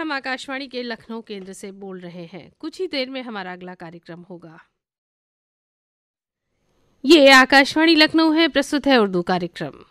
हम आकाशवाणी के लखनऊ केंद्र से बोल रहे हैं। कुछ ही देर में हमारा अगला कार्यक्रम होगा। ये आकाशवाणी लखनऊ है, प्रस्तुत है उर्दू कार्यक्रम।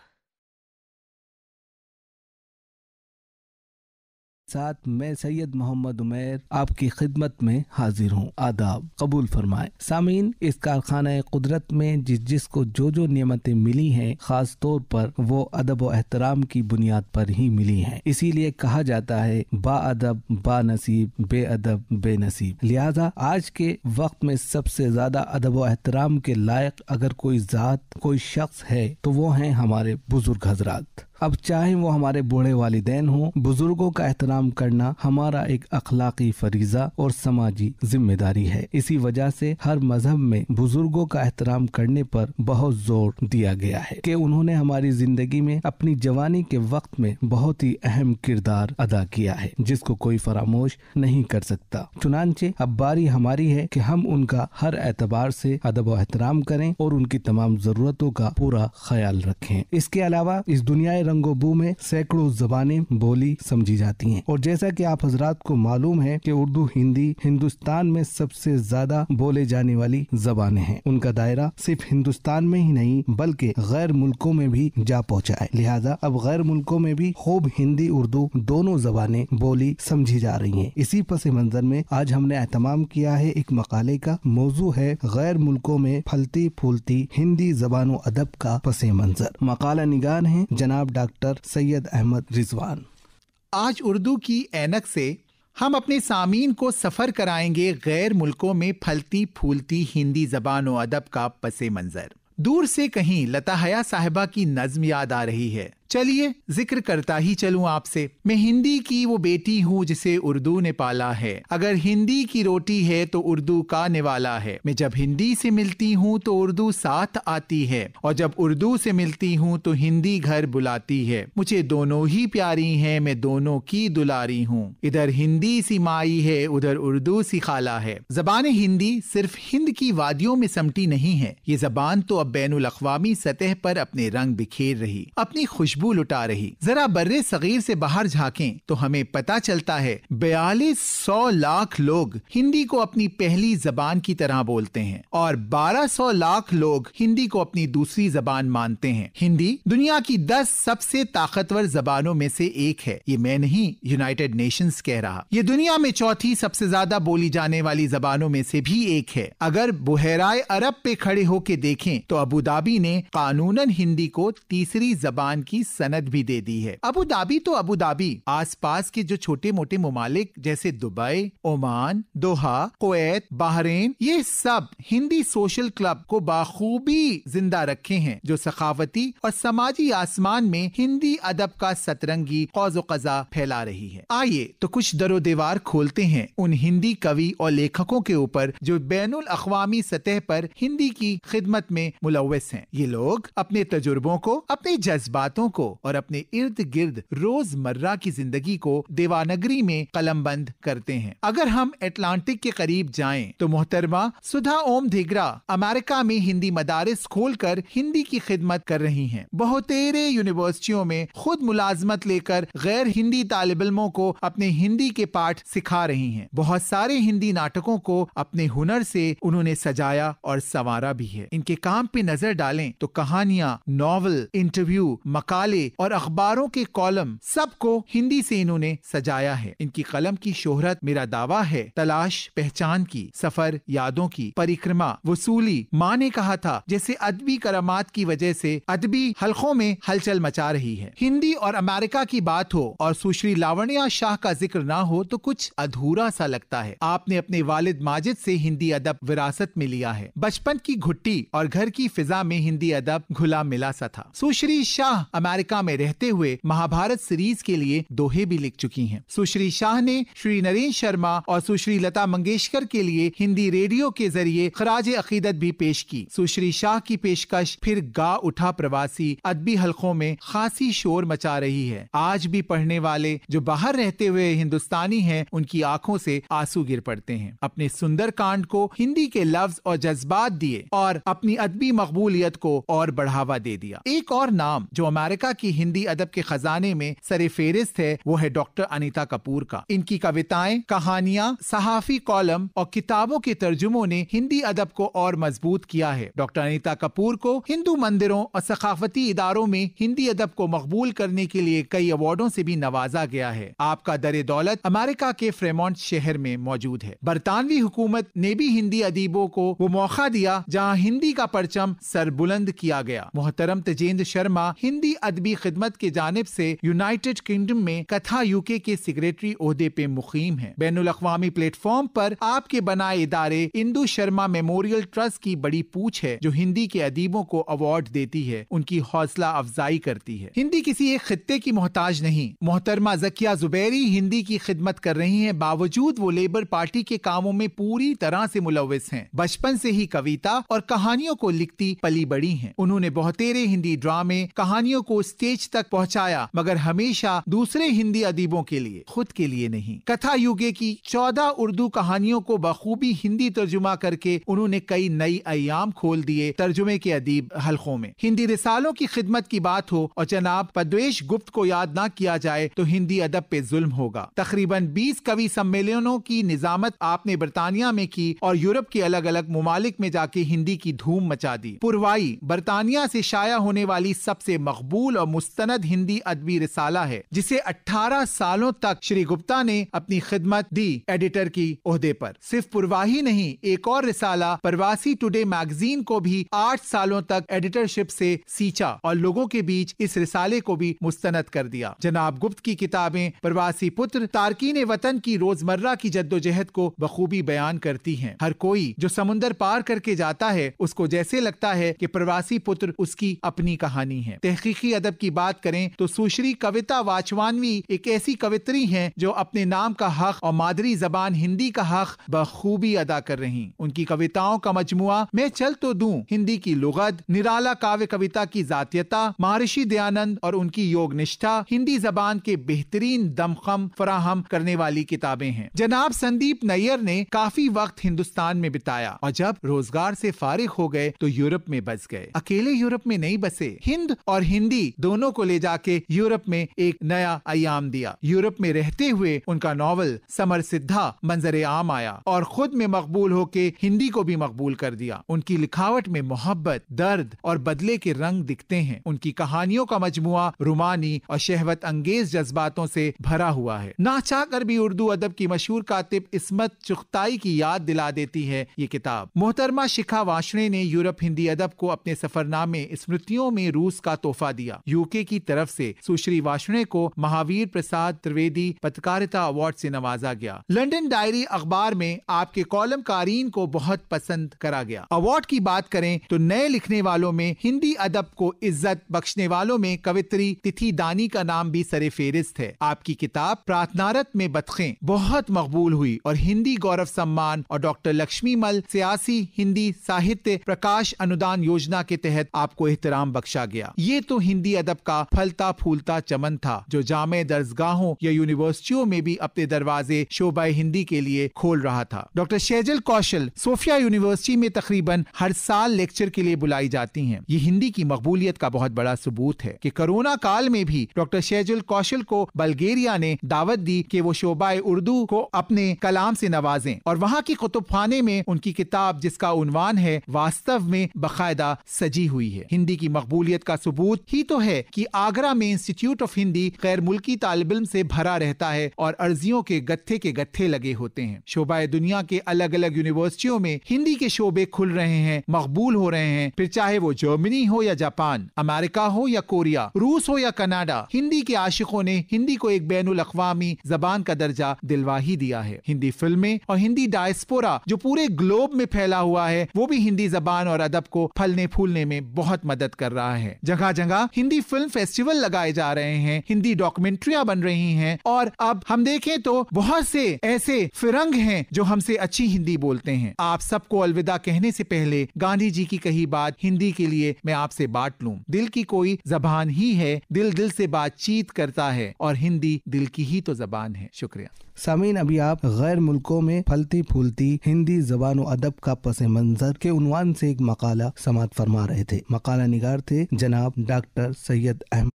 साथ मैं सैयद मोहम्मद उमैर आपकी खिदमत में हाजिर हूँ। आदाब कबूल फरमाएं। सामीन, इस कारखाना कुदरत में जिसको जो नियमतें मिली हैं, खास तौर पर वो अदब व एहतराम की बुनियाद पर ही मिली हैं। इसीलिए कहा जाता है बाअदब बानसीब, बेअदब बेनसीब। लिहाजा आज के वक्त में सबसे ज्यादा अदब व एहतराम के लायक अगर कोई जात, कोई शख्स है तो वो हैं हमारे बुजुर्ग हजरात। अब चाहे वो हमारे बूढ़े वालिदैन हों, बुजुर्गों का एहतराम करना हमारा एक अखलाकी फरीजा और समाजी जिम्मेदारी है। इसी वजह से हर मजहब में बुजुर्गों का एहतराम करने पर बहुत जोर दिया गया है कि उन्होंने हमारी जिंदगी में अपनी जवानी के वक्त में बहुत ही अहम किरदार अदा किया है, जिसको कोई फरामोश नहीं कर सकता। चुनांचे अब बारी हमारी है कि हम उनका हर एतबार से अदब व एहतराम करें और उनकी तमाम जरूरतों का पूरा ख्याल रखें। इसके अलावा इस दुनिया रंगोबू में सैकड़ों जबानें बोली समझी जाती हैं, और जैसा कि आप हजरात को मालूम है कि उर्दू हिंदी हिंदुस्तान में सबसे ज्यादा बोले जाने वाली जबानें हैं। उनका दायरा सिर्फ हिंदुस्तान में ही नहीं बल्कि गैर मुल्कों में भी जा पहुंचा है। लिहाजा अब गैर मुल्कों में भी खूब हिंदी उर्दू दोनों जबानें बोली समझी जा रही हैं। इसी पस मंजर में आज हमने एहतमाम किया है एक मकाले का। मौजू है गैर मुल्कों में फलती फूलती हिंदी जबान अदब का पस मंजर। मकाला निगार है जनाब डॉक्टर सैयद अहमद रिजवान। आज उर्दू की ऐनक से हम अपने सामीन को सफर कराएंगे गैर मुल्कों में फलती फूलती हिंदी जबान व अदब का पसे मंजर। दूर से कहीं लता हया साहिबा की नज्म याद आ रही है। चलिए जिक्र करता ही चलूं आपसे। मैं हिंदी की वो बेटी हूँ जिसे उर्दू ने पाला है। अगर हिंदी की रोटी है तो उर्दू का निवाला है। मैं जब हिंदी से मिलती हूँ तो उर्दू साथ आती है, और जब उर्दू से मिलती हूँ तो हिंदी घर बुलाती है। मुझे दोनों ही प्यारी हैं, मैं दोनों की दुलारी हूँ। इधर हिंदी सी माई है, उधर उर्दू सी खाला है। जबान हिंदी सिर्फ हिंद की वादियों में समटी नहीं है। ये जबान तो अब बैनुल अक़वामी सतह पर अपने रंग बिखेर रही, अपनी खुशबू लुटा रही। जरा बर्रे सगीर से बाहर झांकें तो हमें पता चलता है 4200 लाख लोग हिंदी को अपनी पहली जबान की तरह बोलते हैं, और 1200 लाख लोग हिंदी को अपनी दूसरी जबान मानते हैं। हिंदी दुनिया की 10 सबसे ताकतवर जबानों में से एक है। ये मैं नहीं, यूनाइटेड नेशंस कह रहा। ये दुनिया में चौथी सबसे ज्यादा बोली जाने वाली जबानों में से भी एक है। अगर बुहराए अरब पे खड़े होके देखें तो अबू धाबी ने कानूनन हिंदी को तीसरी जबान की सनद भी दे दी है। अबू धाबी तो अबू धाबी, आसपास के जो छोटे मोटे ममालिक जैसे दुबई, ओमान, दोहा, कुवैत, बहरीन, ये सब हिंदी सोशल क्लब को बाखूबी जिंदा रखे हैं, जो सखावती और समाजी आसमान में हिंदी अदब का सतरंगी कौज़ो क़ज़ा फैला रही है। आइए तो कुछ दरो दीवार खोलते हैं उन हिंदी कवि और लेखकों के ऊपर जो बैनुल अक़वामी सतह पर हिंदी की खिदमत में मुलव्वस हैं। ये लोग अपने तजुर्बों को, अपने जज्बातों को और अपने इर्द गिर्द रोजमर्रा की जिंदगी को देवानगरी में कलमबंद करते हैं। अगर हम अटलांटिक के करीब जाएं तो मोहतरमा सुधा ओम धिग्रा अमेरिका में हिंदी मदारिस खोलकर हिंदी की खिदमत कर रही हैं। बहुतेरे यूनिवर्सिटियों में खुद मुलाजमत लेकर गैर हिंदी तालिब इल्मों को अपने हिंदी के पाठ सिखा रही हैं। बहुत सारे हिंदी नाटकों को अपने हुनर से उन्होंने सजाया और संवारा भी है। इनके काम पे नजर डालें तो कहानियां, नॉवल, इंटरव्यू, मकाले और अखबारों के कॉलम सबको हिंदी से इन्होंने सजाया है। इनकी कलम की शोहरत, मेरा दावा है, तलाश पहचान की, सफर यादों की, परिक्रमा, वसूली, माँ ने कहा था जैसे अदबी करामात की वजह से अदबी हलकों में हलचल मचा रही है। हिंदी और अमेरिका की बात हो और सुश्री लावण्या शाह का जिक्र ना हो तो कुछ अधूरा सा लगता है। आपने अपने वालिद माजिद से हिंदी अदब विरासत में लिया है। बचपन की घुट्टी और घर की फिजा में हिंदी अदब घुला मिला सा था। सुश्री शाह अमेरिका में रहते हुए महाभारत सीरीज के लिए दोहे भी लिख चुकी हैं। सुश्री शाह ने श्री नरेंद्र शर्मा और सुश्री लता मंगेशकर के लिए हिंदी रेडियो के जरिए खराज अकीदत भी पेश की। सुश्री शाह की पेशकश फिर गा उठा प्रवासी अदबी हलकों में खासी शोर मचा रही है। आज भी पढ़ने वाले जो बाहर रहते हुए हिंदुस्तानी हैं, उनकी आंखों से आंसू गिर पड़ते हैं। अपने सुंदर कांड को हिंदी के लफ्ज और जज्बात दिए और अपनी अदबी मकबूलियत को और बढ़ावा दे दिया। एक और नाम जो अमेरिका अमेरिका की हिंदी अदब के खजाने में सरे फेरिस्त है वो है डॉक्टर अनीता कपूर का। इनकी कविताएं, कहानियां, सहाफी कॉलम और किताबों के तर्जुमों ने हिंदी अदब को और मजबूत किया है। डॉक्टर अनीता कपूर को हिंदू मंदिरों और सकाफती इदारों में हिंदी अदब को मकबूल करने के लिए कई अवार्डों से भी नवाजा गया है। आपका दर दौलत अमेरिका के फ्रेमोंट शहर में मौजूद है। बरतानवी हुकूमत ने भी हिंदी अदीबों को वो मौका दिया जहां हिंदी का परचम सरबुलंद किया गया। मोहतरम तजेंद्र शर्मा हिंदी अदबी खिदमत के जानिब से यूनाइटेड किंगडम में कथा यूके के सेक्रेटरी ओहदे पे मुकीम है। बैनुल अक़वामी प्लेटफॉर्म पर आपके बनाए इदारे इंदु शर्मा मेमोरियल ट्रस्ट की बड़ी पूछ है जो हिंदी के अदीबों को अवार्ड देती है, उनकी हौसला अफजाई करती है। हिंदी किसी एक खित्ते की मोहताज नहीं। मोहतरमा ज़किया ज़ुबैरी हिंदी की खिदमत कर रही हैं, बावजूद वो लेबर पार्टी के कामों में पूरी तरह से मुलव्विस हैं। बचपन से ही कविता और कहानियों को लिखती पली बड़ी हैं। उन्होंने बहुतेरे हिंदी ड्रामे, कहानियों को स्टेज तक पहुंचाया, मगर हमेशा दूसरे हिंदी अदीबों के लिए, खुद के लिए नहीं। कथा युगे की 14 उर्दू कहानियों को बखूबी हिंदी तर्जुमा करके उन्होंने कई नई अयाम खोल दिए तर्जुमे के अदीब हलकों में। हिंदी रिसालों की खिदमत की बात हो और जनाब पद्वेश गुप्त को याद ना किया जाए तो हिंदी अदब पे जुल्म होगा। तकरीबन 20 कवि सम्मेलनों की निजामत आपने बरतानिया में की और यूरोप के अलग अलग मुमालिक में जाके हिंदी की धूम मचा दी। पुरवाई बरतानिया से शाया होने वाली सबसे मकबूल और मुस्तनद हिंदी अदबी रिसाला है, जिसे 18 सालों तक श्री गुप्ता ने अपनी खिदमत दी एडिटर की ओहदे पर। सिर्फ पुरवाही नहीं, एक और रिसाला प्रवासी टुडे मैगजीन को भी 8 सालों तक एडिटरशिप से सींचा और लोगों के बीच इस रिसाले को भी मुस्तनद कर दिया। जनाब गुप्त की किताबें प्रवासी पुत्र तारकीन वतन की रोजमर्रा की जद्दोजहद को बखूबी बयान करती हैं। हर कोई जो समुंदर पार करके जाता है उसको जैसे लगता है कि प्रवासी पुत्र उसकी अपनी कहानी है। तहकीकी अदब की बात करें तो सुश्री कविता वाचवानवी एक ऐसी कवित्री हैं जो अपने नाम का हक और मादरी जबान हिंदी का हक बखूबी अदा कर रही। उनकी कविताओं का मजमुआ मैं चल तो दूं, हिंदी की लुगत, निराला काव्य कविता की जातीयता, महर्षि दयानंद और उनकी योग निष्ठा हिंदी जबान के बेहतरीन दमखम फराहम करने वाली किताबें हैं। जनाब संदीप नैयर ने काफी वक्त हिंदुस्तान में बिताया और जब रोजगार से फारिग हो गए तो यूरोप में बस गए। अकेले यूरोप में नहीं बसे, हिंद और हिंदी दोनों को ले जाके यूरोप में एक नया अयाम दिया। यूरोप में रहते हुए उनका नॉवल समर सिद्धा मंजरे आम आया और खुद में मकबूल होके हिंदी को भी मकबूल कर दिया। उनकी लिखावट में मोहब्बत, दर्द और बदले के रंग दिखते हैं। उनकी कहानियों का मजमुआ रुमानी और शहवत अंगेज जज्बातों से भरा हुआ है। ना चाहकर भी उर्दू अदब की मशहूर कातिब इस्मत चुगताई की याद दिला देती है ये किताब। मोहतरमा शिखा वाशने ने यूरोप हिंदी अदब को अपने सफरनामे स्मृतियों में रूस का तोहफा दिया। यूके की तरफ से सुश्री वाशने को महावीर प्रसाद त्रिवेदी पत्रकारिता अवार्ड से नवाजा गया। लंदन डायरी अखबार में आपके कॉलम कारीन को बहुत पसंद करा गया। अवार्ड की बात करें तो नए लिखने वालों में हिंदी अदब को इज्जत बख्शने वालों में कवित्री तिथि दानी का नाम भी सरे फेरिस्त है। आपकी किताब प्रार्थनारत में बतखें बहुत मकबूल हुई और हिंदी गौरव सम्मान और डॉक्टर लक्ष्मी मल सियासी हिंदी साहित्य प्रकाश अनुदान योजना के तहत आपको एहतराम बख्शा गया। ये तो हिंदी अदब का फलता फूलता चमन था जो जामे दरसगाहों या यूनिवर्सिटियों में भी अपने दरवाजे शोबाए हिंदी के लिए खोल रहा था। डॉक्टर शैजल कौशल सोफिया यूनिवर्सिटी में तकरीबन हर साल लेक्चर के लिए बुलाई जाती हैं। ये हिंदी की मकबूलियत का बहुत बड़ा सबूत है कि कोरोना काल में भी डॉक्टर शैजल कौशल को बल्गेरिया ने दावत दी कि वो शोबाए उर्दू को अपने कलाम से नवाजें और वहाँ की कुतुबखाने में उनकी किताब जिसका उन्वान है वास्तव में बाकायदा सजी हुई है। हिंदी की मकबूलियत का सबूत ही तो है कि आगरा में इंस्टीट्यूट ऑफ हिंदी गैर मुल्की तालिब इल्म से भरा रहता है और अर्जियों के गत्थे लगे होते हैं। शोबाए दुनिया के अलग अलग यूनिवर्सिटियों में हिंदी के शोबे खुल रहे हैं, मकबूल हो रहे हैं, फिर चाहे वो जर्मनी हो या जापान, अमेरिका हो या कोरिया, रूस हो या कनाडा। हिंदी के आशिकों ने हिंदी को एक बैनुल अक़वामी जबान का दर्जा दिलवा ही दिया है। हिंदी फिल्में और हिंदी डायस्पोरा जो पूरे ग्लोब में फैला हुआ है वो भी हिंदी जबान और अदब को फलने फूलने में बहुत मदद कर रहा है। जगह जगह हिंदी फिल्म फेस्टिवल लगाए जा रहे हैं, हिंदी डॉक्यूमेंट्रियां बन रही हैं और अब हम देखें तो बहुत से ऐसे फिरंग हैं जो हमसे अच्छी हिंदी बोलते हैं। आप सबको अलविदा कहने से पहले गांधी जी की कही बात हिंदी के लिए मैं आपसे बांट लूं। दिल की कोई जबान ही है, दिल दिल से बातचीत करता है और हिंदी दिल की ही तो जबान है। शुक्रिया। सामीन, अभी आप गैर मुल्कों में फलती फूलती हिंदी ज़बान और अदब का पस मंजर के उन्वान से एक मकाला समाअत फरमा रहे थे। मकाला निगार थे जनाब डॉक्टर सैयद अहमद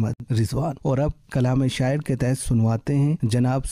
रिजवान। और अब कलाम शायर के तहत सुनवाते हैं जनाब